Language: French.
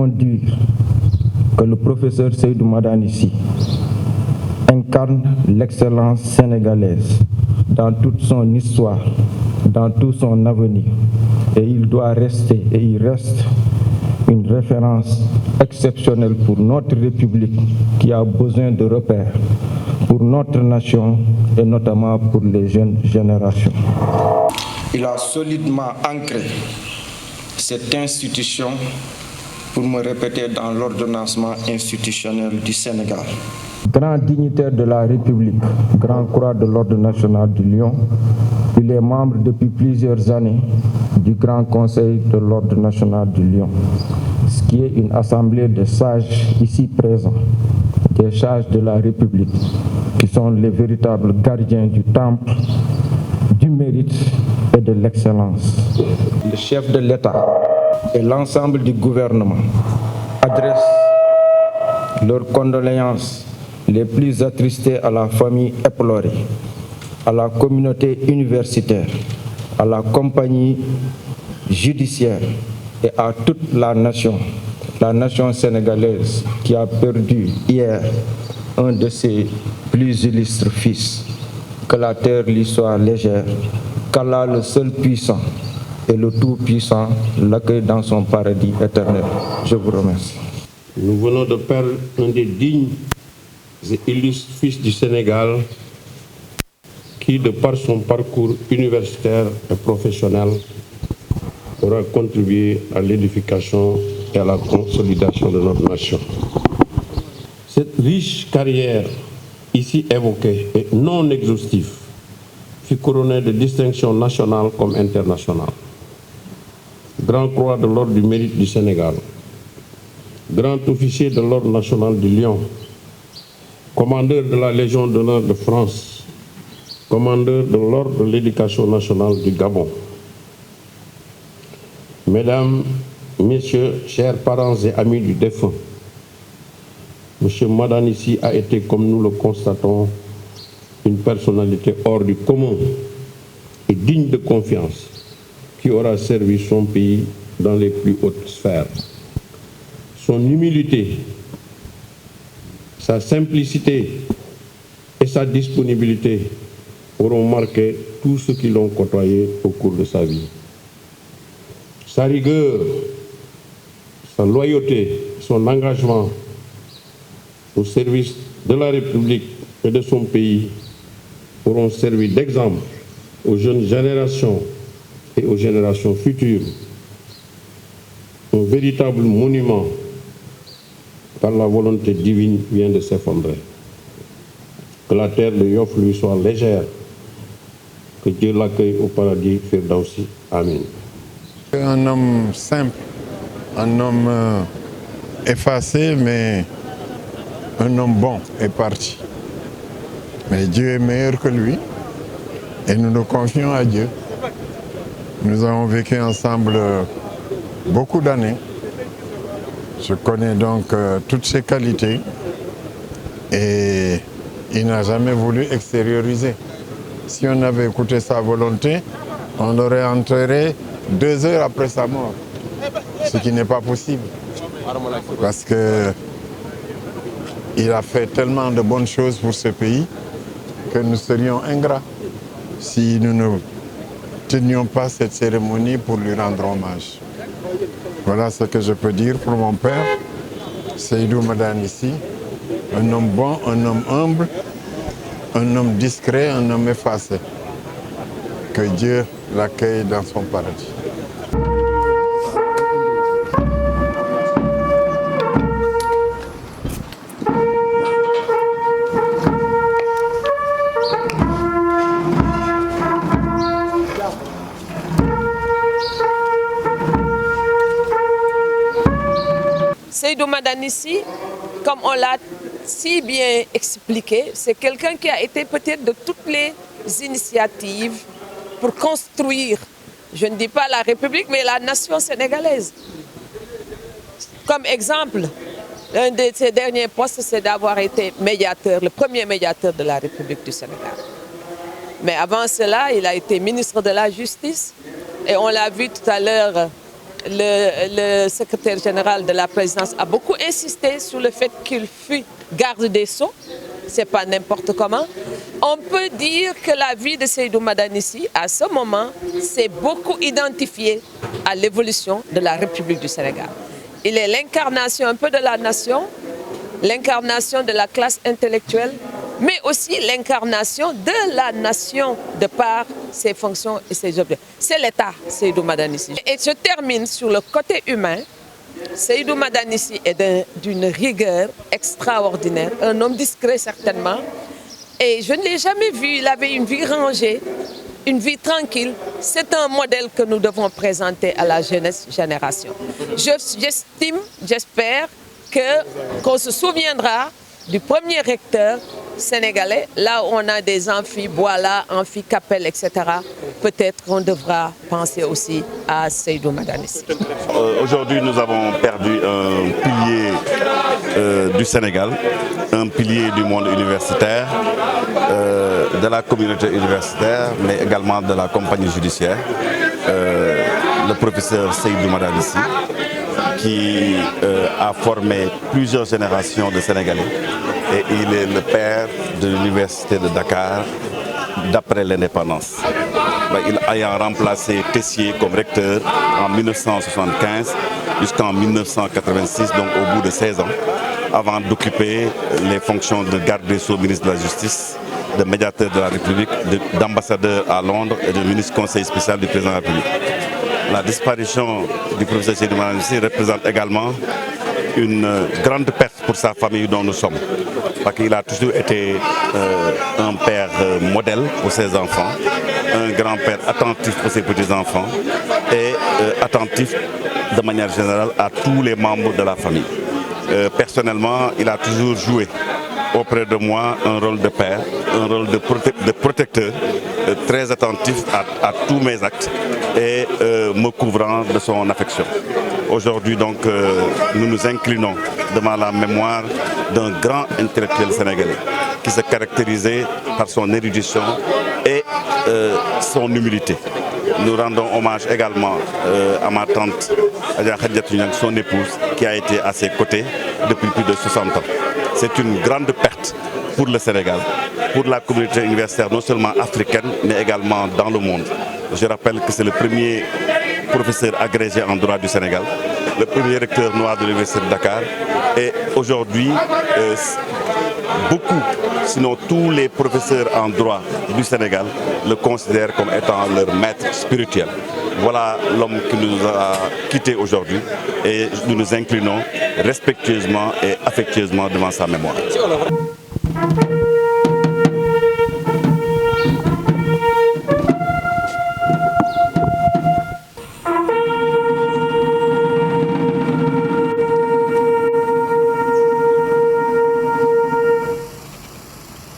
pouvons dire que le professeur Seydou Madanissi incarne l'excellence sénégalaise dans toute son histoire, dans tout son avenir. Et il doit rester, et il reste, une référence exceptionnelle pour notre République qui a besoin de repères, pour notre nation et notamment pour les jeunes générations. Il a solidement ancré cette institution, pour me répéter, dans l'ordonnancement institutionnel du Sénégal. Grand dignitaire de la République, Grand Croix de l'Ordre national du Lion, il est membre depuis plusieurs années du Grand Conseil de l'Ordre national du Lion, ce qui est une assemblée de sages ici présents, des sages de la République, qui sont les véritables gardiens du temple, du mérite et de l'excellence. Le chef de l'État et l'ensemble du gouvernement adressent leurs condoléances les plus attristées à la famille éplorée, à la communauté universitaire, à la compagnie judiciaire et à toute la nation sénégalaise qui a perdu hier un de ses plus illustres fils. Que la terre lui soit légère, qu'Allah le seul puissant et le tout-puissant l'accueille dans son paradis éternel. Je vous remercie. Nous venons de perdre un des dignes et illustres fils du Sénégal qui, de par son parcours universitaire et professionnel, aura contribué à l'édification et à la consolidation de notre nation. Cette riche carrière ici évoquée et non exhaustive fut couronnée de distinctions nationales comme internationales. Grand Croix de l'Ordre du Mérite du Sénégal, Grand Officier de l'Ordre national du Lion, Commandeur de la Légion d'honneur de France, Commandeur de l'Ordre de l'Éducation nationale du Gabon. Mesdames, Messieurs, chers parents et amis du défunt, M. Madanissi a été, comme nous le constatons, une personnalité hors du commun et digne de confiance qui aura servi son pays dans les plus hautes sphères. Son humilité, sa simplicité et sa disponibilité auront marqué tous ceux qui l'ont côtoyé au cours de sa vie. Sa rigueur, sa loyauté, son engagement au service de la République et de son pays auront servi d'exemple aux jeunes générations et aux générations futures. Un véritable monument par la volonté divine vient de s'effondrer. Que la terre de Yoff lui soit légère, que Dieu l'accueille au paradis Firdausi. Amen. Un homme simple, un homme effacé, mais un homme bon est parti. Mais Dieu est meilleur que lui et nous nous confions à Dieu. Nous avons vécu ensemble beaucoup d'années. Je connais donc toutes ses qualités et il n'a jamais voulu extérioriser. Si on avait écouté sa volonté, on l'aurait enterré 2 heures après sa mort, ce qui n'est pas possible. Parce qu'il a fait tellement de bonnes choses pour ce pays que nous serions ingrats si nous ne tenions pas cette cérémonie pour lui rendre hommage. Voilà ce que je peux dire pour mon père, Seydou Madanissi, un homme bon, un homme humble, un homme discret, un homme effacé. Que Dieu l'accueille dans son paradis. Seydou Madanissi, comme on l'a si bien expliqué, c'est quelqu'un qui a été peut-être de toutes les initiatives pour construire, je ne dis pas la République, mais la nation sénégalaise. Comme exemple, l'un de ses derniers postes, c'est d'avoir été médiateur, le premier médiateur de la République du Sénégal. Mais avant cela, il a été ministre de la Justice et on l'a vu tout à l'heure le secrétaire général de la présidence a beaucoup insisté sur le fait qu'il fut garde des Sceaux. Ce n'est pas n'importe comment. On peut dire que la vie de Seydou Madanissi, à ce moment, s'est beaucoup identifiée à l'évolution de la République du Sénégal. Il est l'incarnation un peu de la nation, l'incarnation de la classe intellectuelle, mais aussi l'incarnation de la nation de par ses fonctions et ses objectifs. C'est l'État, Seydou Madanissi. Et je termine sur le côté humain. Seydou Madanissi est d'une rigueur extraordinaire, un homme discret certainement. Et je ne l'ai jamais vu, il avait une vie rangée, une vie tranquille. C'est un modèle que nous devons présenter à la jeunesse génération. J'estime, j'espère qu'on se souviendra du premier recteur sénégalais, là où on a des amphis Boila, amphis Capel, etc. Peut-être qu'on devra penser aussi à Seydou Madanissi. Aujourd'hui, nous avons perdu un pilier du Sénégal, un pilier du monde universitaire, de la communauté universitaire, mais également de la compagnie judiciaire, le professeur Seydou Madanissi, qui a formé plusieurs générations de Sénégalais. Et il est le père de l'université de Dakar d'après l'indépendance. Il ayant remplacé Tessier comme recteur en 1975 jusqu'en 1986, donc au bout de 16 ans, avant d'occuper les fonctions de garde des Sceaux, ministre de la Justice, de médiateur de la République, d'ambassadeur à Londres et de ministre conseil spécial du président de la République. La disparition du professeur Seydou Madanissi représente également une grande perte pour sa famille dont nous sommes. Parce qu'il a toujours été un père modèle pour ses enfants, un grand-père attentif pour ses petits-enfants et attentif de manière générale à tous les membres de la famille. Personnellement, il a toujours joué auprès de moi un rôle de père, un rôle de protecteur, très attentif à tous mes actes et me couvrant de son affection. Aujourd'hui, donc, nous nous inclinons devant la mémoire d'un grand intellectuel sénégalais qui se caractérisait par son érudition et son humilité. Nous rendons hommage également à ma tante, Adja Khadijatou Niang, son épouse, qui a été à ses côtés depuis plus de 60 ans. C'est une grande perte pour le Sénégal, pour la communauté universitaire, non seulement africaine, mais également dans le monde. Je rappelle que c'est le premier professeur agrégé en droit du Sénégal, le premier recteur noir de l'université de Dakar. Et aujourd'hui, beaucoup, sinon tous les professeurs en droit du Sénégal le considèrent comme étant leur maître spirituel. Voilà l'homme qui nous a quittés aujourd'hui et nous nous inclinons respectueusement et affectueusement devant sa mémoire.